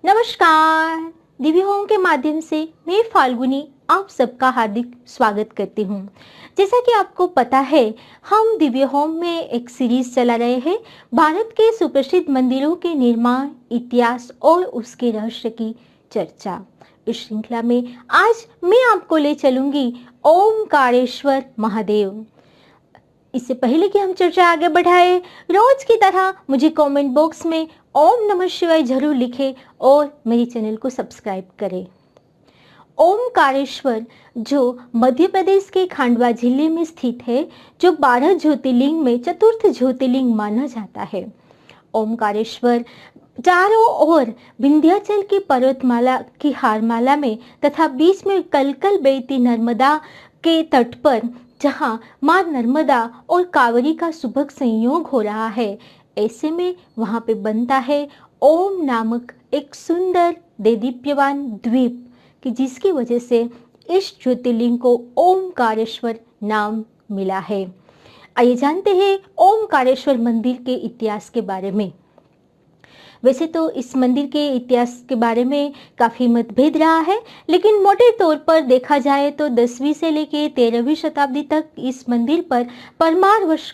नमस्कार। दिव्य होम के माध्यम से मैं फाल्गुनी आप सबका हार्दिक स्वागत करती हूँ। जैसा कि आपको पता है, हम दिव्य होम में एक सीरीज चला रहे हैं भारत के सुप्रसिद्ध मंदिरों के निर्माण, इतिहास और उसके रहस्य की चर्चा। इस श्रृंखला में आज मैं आपको ले चलूंगी ओमकारेश्वर महादेव। इससे पहले कि हम चर्चा आगे बढ़ाए, रोज की तरह मुझे कमेंट बॉक्स में ओम नमः शिवाय जरूर लिखें और मेरे चैनल को सब्सक्राइब करें। ओमकारेश्वर जो मध्य प्रदेश के खंडवा जिले में स्थित है, जो 12 ज्योतिर्लिंग में चतुर्थ ज्योतिर्लिंग माना जाता है। ओमकारेश्वर चारों ओर विंध्याचल की पर्वतमाला की हारमाला में तथा बीच में कलकल बहती नर्मदा के तट पर, जहां मां नर्मदा और कांवरी का सुभग संयोग हो रहा है, ऐसे में वहां पे बनता है ओम नामक एक सुंदर देदीप्यमान द्वीप, कि जिसकी वजह से इस ज्योतिर्लिंग को ओमकारेश्वर नाम मिला है। आइए जानते हैं ओमकारेश्वर मंदिर के इतिहास के बारे में। वैसे तो इस मंदिर के इतिहास के बारे में काफ़ी मतभेद रहा है, लेकिन मोटे तौर पर देखा जाए तो 10वीं से लेकर 13वीं शताब्दी तक इस मंदिर पर परमार वंश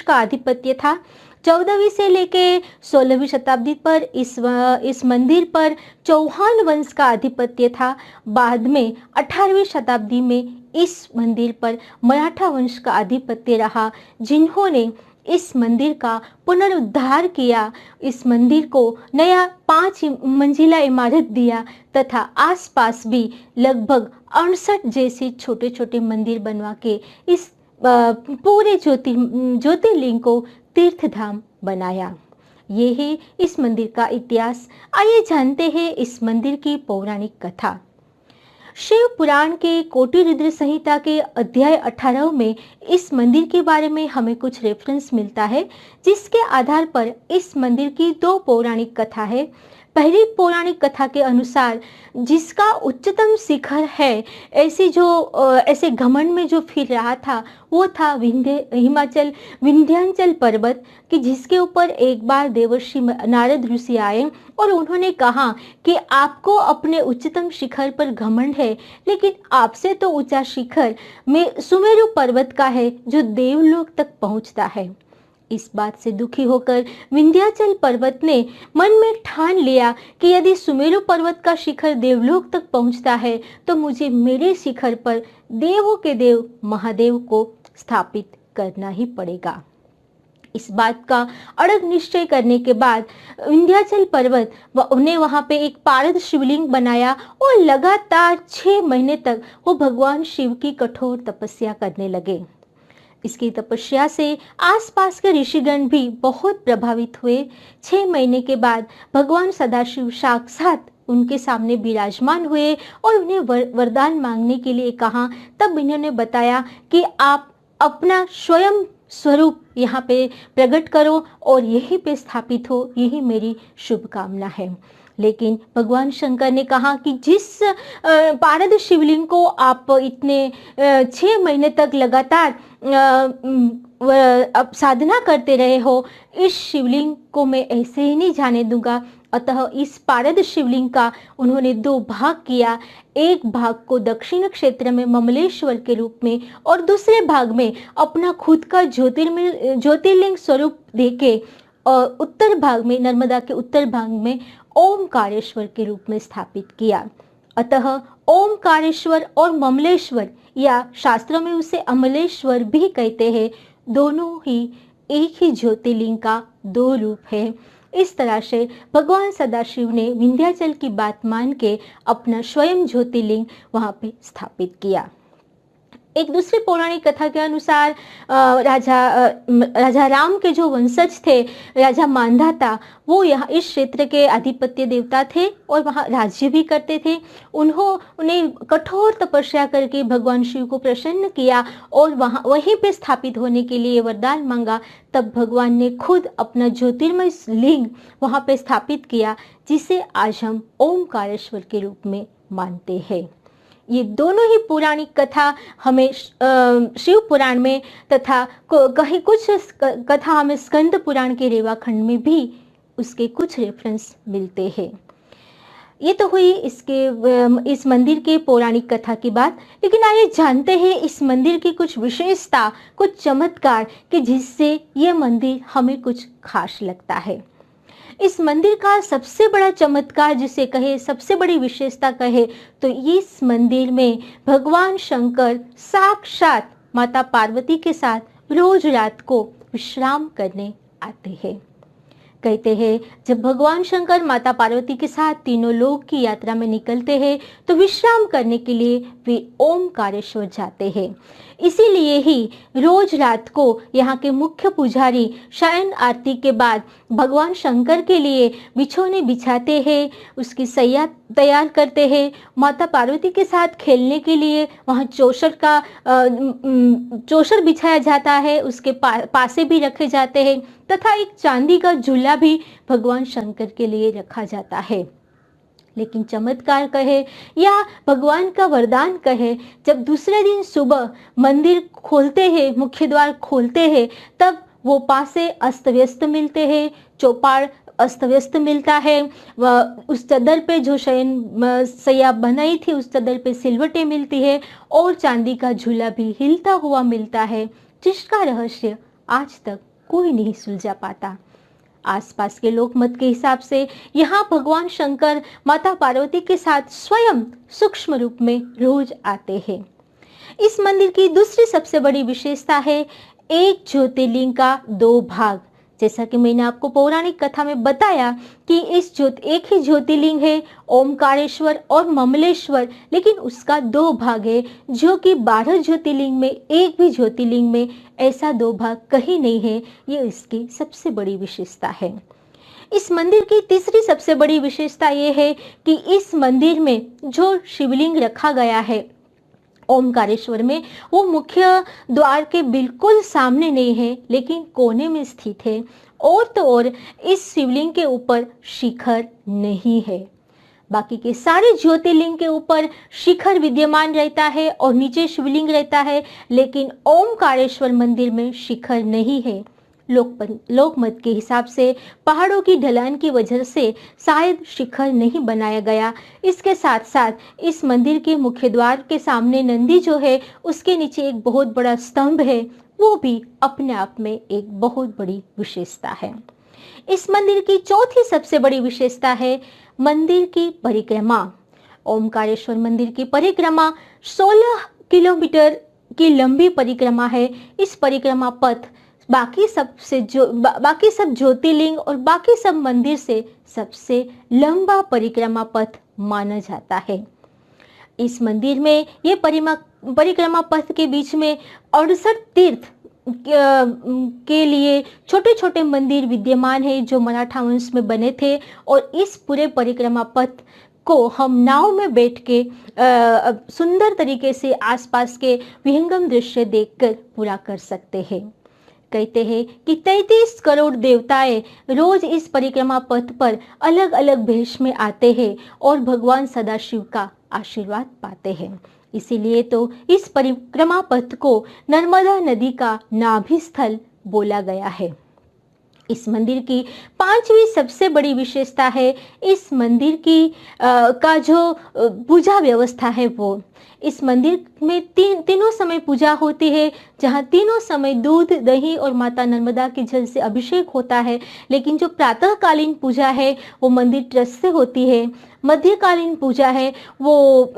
का आधिपत्य था। 14वीं से लेकर 16वीं शताब्दी पर इस मंदिर पर चौहान वंश का आधिपत्य था। बाद में 18वीं शताब्दी में इस मंदिर पर मराठा वंश का आधिपत्य रहा, जिन्होंने इस मंदिर का पुनरुद्धार किया, इस मंदिर को नया 5 मंजिला इमारत दिया तथा आसपास भी लगभग 68 जैसे छोटे छोटे मंदिर बनवा के इस पूरे ज्योतिर्लिंग को तीर्थधाम बनाया। ये है इस मंदिर का इतिहास। आइए जानते हैं इस मंदिर की पौराणिक कथा। शिव पुराण के कोटि रुद्र संहिता के अध्याय 18 में इस मंदिर के बारे में हमें कुछ रेफरेंस मिलता है, जिसके आधार पर इस मंदिर की 2 पौराणिक कथा है। पहली पौराणिक कथा के अनुसार, जिसका उच्चतम शिखर है, ऐसे घमंड में जो फिर रहा था, वो था विंध्याचल पर्वत, कि जिसके ऊपर एक बार देवर्षि नारद ऋषि आए और उन्होंने कहा कि आपको अपने उच्चतम शिखर पर घमंड है, लेकिन आपसे तो ऊंचा शिखर में सुमेरु पर्वत का है, जो देवलोक तक पहुंचता है। इस बात से दुखी होकर विंध्याचल पर्वत ने मन में ठान लिया कि यदि सुमेरु पर्वत का शिखर देवलोक तक पहुंचता है, तो मुझे मेरे शिखर पर देवों के देव महादेव को स्थापित करना ही पड़ेगा। इस बात का अड़ग निश्चय करने के बाद विंध्याचल पर्वत ने वहां पे एक पारद शिवलिंग बनाया और लगातार 6 महीने तक वो भगवान शिव की कठोर तपस्या करने लगे। इसकी तपस्या से आसपास के ऋषिगण भी बहुत प्रभावित हुए। 6 महीने के बाद भगवान सदाशिव साक्षात उनके सामने विराजमान हुए और उन्हें वरदान मांगने के लिए कहा। तब इन्होंने बताया कि आप अपना स्वयं स्वरूप यहाँ पे प्रकट करो और यहीं पे स्थापित हो, यही मेरी शुभकामना है। लेकिन भगवान शंकर ने कहा कि जिस पारद शिवलिंग को आप इतने 6 महीने तक लगातार अब साधना करते रहे हो, इस शिवलिंग को मैं ऐसे ही नहीं जाने दूंगा। अतः इस पारद शिवलिंग का उन्होंने 2 भाग किया। एक भाग को दक्षिण क्षेत्र में ममलेश्वर के रूप में और दूसरे भाग में अपना खुद का ज्योतिर्लिंग स्वरूप देके और उत्तर भाग में, नर्मदा के उत्तर भाग में ओमकारेश्वर के रूप में स्थापित किया। अतः ओमकारेश्वर और ममलेश्वर, या शास्त्रों में उसे अमलेश्वर भी कहते हैं, दोनों ही एक ही ज्योतिर्लिंग का 2 रूप है। इस तरह से भगवान सदाशिव ने विंध्याचल की बात मान के अपना स्वयं ज्योतिर्लिंग वहां पे स्थापित किया। एक दूसरी पौराणिक कथा के अनुसार राजा राम के जो वंशज थे, राजा मांधाता, वो यहाँ इस क्षेत्र के आधिपत्य देवता थे और वहाँ राज्य भी करते थे। उन्हें कठोर तपस्या करके भगवान शिव को प्रसन्न किया और वहीं पे स्थापित होने के लिए वरदान मांगा। तब भगवान ने खुद अपना ज्योतिर्मय लिंग वहाँ पे स्थापित किया, जिसे आज हम ओमकारेश्वर के रूप में मानते हैं। ये दोनों ही पौराणिक कथा हमें शिव पुराण में तथा कहीं कुछ कथा हमें स्कंद पुराण के रेवाखंड में भी उसके कुछ रेफरेंस मिलते हैं। ये तो हुई इस मंदिर के पौराणिक कथा की बात, लेकिन आइए जानते हैं इस मंदिर की कुछ विशेषता, कुछ चमत्कार कि जिससे ये मंदिर हमें कुछ खास लगता है। इस मंदिर का सबसे बड़ा चमत्कार जिसे कहे, सबसे बड़ी विशेषता कहे, तो इस मंदिर में भगवान शंकर साक्षात माता पार्वती के साथ रोज रात को विश्राम करने आते हैं। कहते हैं जब भगवान शंकर माता पार्वती के साथ तीनों लोक की यात्रा में निकलते हैं तो विश्राम करने के लिए वे ओमकारेश्वर जाते हैं। इसीलिए ही रोज रात को यहाँ के मुख्य पुजारी शयन आरती के बाद भगवान शंकर के लिए बिछौने बिछाते हैं, उसकी सैया तैयार करते हैं। माता पार्वती के साथ खेलने के लिए वहाँ चौसर बिछाया जाता है, उसके पासे भी रखे जाते हैं तथा एक चांदी का झूला भी भगवान शंकर के लिए रखा जाता है। लेकिन चमत्कार कहे या भगवान का वरदान कहे, जब दूसरे दिन सुबह मंदिर खोलते हैं, मुख्य द्वार खोलते हैं, तब वो पासे अस्त व्यस्त मिलते हैं, चौपाड़ अस्त व्यस्त मिलता है। उस चद्दर पे जो सैया बनाई थी उस चद्दर पे सिलवटें मिलती है और चांदी का झूला भी हिलता हुआ मिलता है, जिसका रहस्य आज तक कोई नहीं सुलझा पाता। आसपास के लोक मत के हिसाब से यहाँ भगवान शंकर माता पार्वती के साथ स्वयं सूक्ष्म रूप में रोज आते हैं। इस मंदिर की दूसरी सबसे बड़ी विशेषता है एक ज्योतिर्लिंग का दो भाग। जैसा कि मैंने आपको पौराणिक कथा में बताया कि एक ही ज्योतिर्लिंग है ओमकारेश्वर और ममलेश्वर, लेकिन उसका दो भाग है, जो कि 12 ज्योतिर्लिंग में एक भी ज्योतिर्लिंग में ऐसा दो भाग कहीं नहीं है। ये इसकी सबसे बड़ी विशेषता है। इस मंदिर की तीसरी सबसे बड़ी विशेषता ये है कि इस मंदिर में जो शिवलिंग रखा गया है ओमकारेश्वर में, वो मुख्य द्वार के बिल्कुल सामने नहीं है, लेकिन कोने में स्थित है। और तो और इस शिवलिंग के ऊपर शिखर नहीं है। बाकी के सारे ज्योतिर्लिंग के ऊपर शिखर विद्यमान रहता है और नीचे शिवलिंग रहता है, लेकिन ओमकारेश्वर मंदिर में शिखर नहीं है। लोकमत के हिसाब से पहाड़ों की ढलान की वजह से शायद शिखर नहीं बनाया गया। इसके साथ साथ इस मंदिर के मुख्य द्वार के सामने नंदी जो है उसके नीचे एक बहुत बड़ा स्तंभ है, वो भी अपने आप में एक बहुत बड़ी विशेषता है। इस मंदिर की चौथी सबसे बड़ी विशेषता है मंदिर की परिक्रमा। ओमकारेश्वर मंदिर की परिक्रमा 16 किलोमीटर की लंबी परिक्रमा है। इस परिक्रमा पथ बाकी सब ज्योतिर्लिंग और बाकी सब मंदिर से सबसे लंबा परिक्रमा पथ माना जाता है। इस मंदिर में ये परिक्रमा पथ के बीच में 68 तीर्थ के लिए छोटे छोटे मंदिर विद्यमान है जो मराठा वंश में बने थे, और इस पूरे परिक्रमा पथ को हम नाव में बैठ के सुंदर तरीके से आसपास के विहंगम दृश्य देखकर पूरा कर सकते हैं। कहते हैं कि 33 करोड़ देवताएं रोज इस परिक्रमा पथ पर अलग अलग भेष में आते हैं और भगवान सदाशिव का आशीर्वाद पाते हैं। इसीलिए तो इस परिक्रमा पथ को नर्मदा नदी का नाभि स्थल बोला गया है। इस मंदिर की पांचवी सबसे बड़ी विशेषता है इस मंदिर की का जो पूजा व्यवस्था है वो। इस मंदिर में तीनों समय पूजा होती है, जहाँ तीनों समय दूध, दही और माता नर्मदा के जल से अभिषेक होता है। लेकिन जो प्रातःकालीन पूजा है वो मंदिर ट्रस्ट से होती है। मध्यकालीन पूजा है वो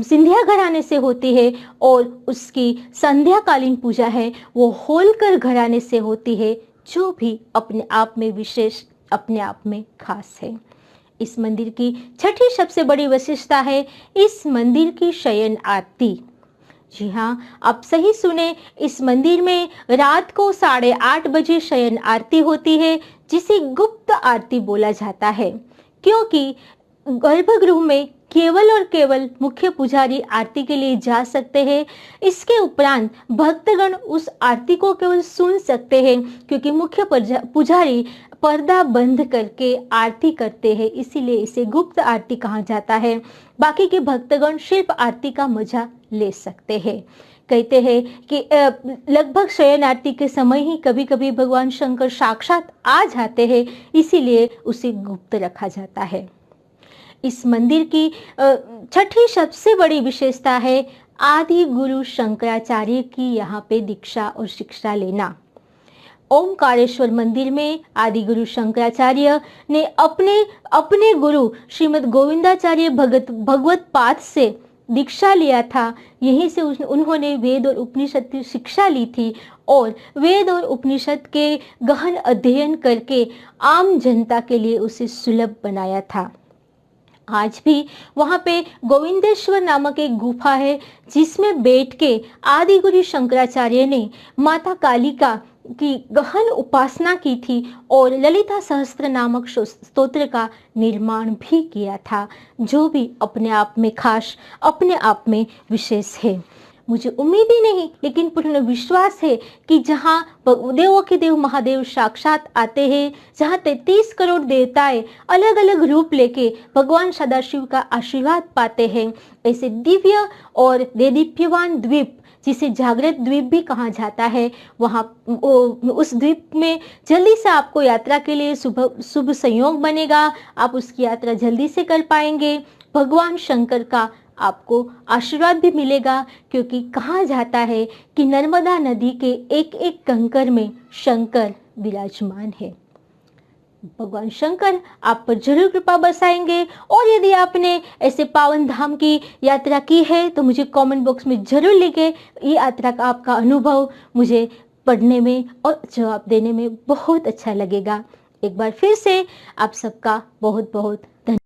सिंधिया घराने से होती है, और उसकी संध्याकालीन पूजा है वो होलकर घराने से होती है, जो भी अपने आप में विशेष, अपने आप में खास है। इस मंदिर की छठी सबसे बड़ी विशेषता है इस मंदिर की शयन आरती। जी हाँ, आप सही सुने, इस मंदिर में रात को 8:30 बजे शयन आरती होती है, जिसे गुप्त आरती बोला जाता है, क्योंकि गर्भगृह में केवल और केवल मुख्य पुजारी आरती के लिए जा सकते हैं। इसके उपरांत भक्तगण उस आरती को केवल सुन सकते हैं, क्योंकि मुख्य पुजारी पर्दा बंद करके आरती करते हैं, इसीलिए इसे गुप्त आरती कहा जाता है। बाकी के भक्तगण सिर्फ आरती का मजा ले सकते हैं। कहते हैं कि लगभग शयन आरती के समय ही कभी कभी भगवान शंकर साक्षात आ जाते हैं, इसीलिए उसे गुप्त रखा जाता है। इस मंदिर की छठी सबसे बड़ी विशेषता है आदि गुरु शंकराचार्य की यहाँ पे दीक्षा और शिक्षा लेना। ओमकारेश्वर मंदिर में आदि गुरु शंकराचार्य ने अपने अपने गुरु श्रीमद् गोविंदाचार्य भगवत पाद से दीक्षा लिया था। यहीं से उन्होंने वेद और उपनिषद की शिक्षा ली थी और वेद और उपनिषद के गहन अध्ययन करके आम जनता के लिए उसे सुलभ बनाया था। आज भी वहां पे गोविंदेश्वर नामक एक गुफा है जिसमें बैठ के आदि गुरु शंकराचार्य ने माता कालिका की गहन उपासना की थी और ललिता सहस्त्र नामक स्तोत्र का निर्माण भी किया था, जो भी अपने आप में खास, अपने आप में विशेष है। मुझे उम्मीद ही नहीं लेकिन पूर्ण विश्वास है कि जहाँ देवों के देव महादेव साक्षात आते हैं, जहाँ 33 करोड़ देवताएं अलग अलग रूप लेके भगवान सदाशिव का आशीर्वाद पाते हैं, ऐसे दिव्य और देदीप्यवान द्वीप जिसे जागृत द्वीप भी कहा जाता है, वहाँ उस द्वीप में जल्दी से आपको यात्रा के लिए शुभ संयोग बनेगा। आप उसकी यात्रा जल्दी से कर पाएंगे। भगवान शंकर का आपको आशीर्वाद भी मिलेगा, क्योंकि कहा जाता है कि नर्मदा नदी के एक एक कंकर में शंकर विराजमान है। भगवान शंकर आप पर जरूर कृपा बरसाएंगे। और यदि आपने ऐसे पावन धाम की यात्रा की है तो मुझे कमेंट बॉक्स में जरूर लिखें। ये यात्रा का आपका अनुभव मुझे पढ़ने में और जवाब देने में बहुत अच्छा लगेगा। एक बार फिर से आप सबका बहुत बहुत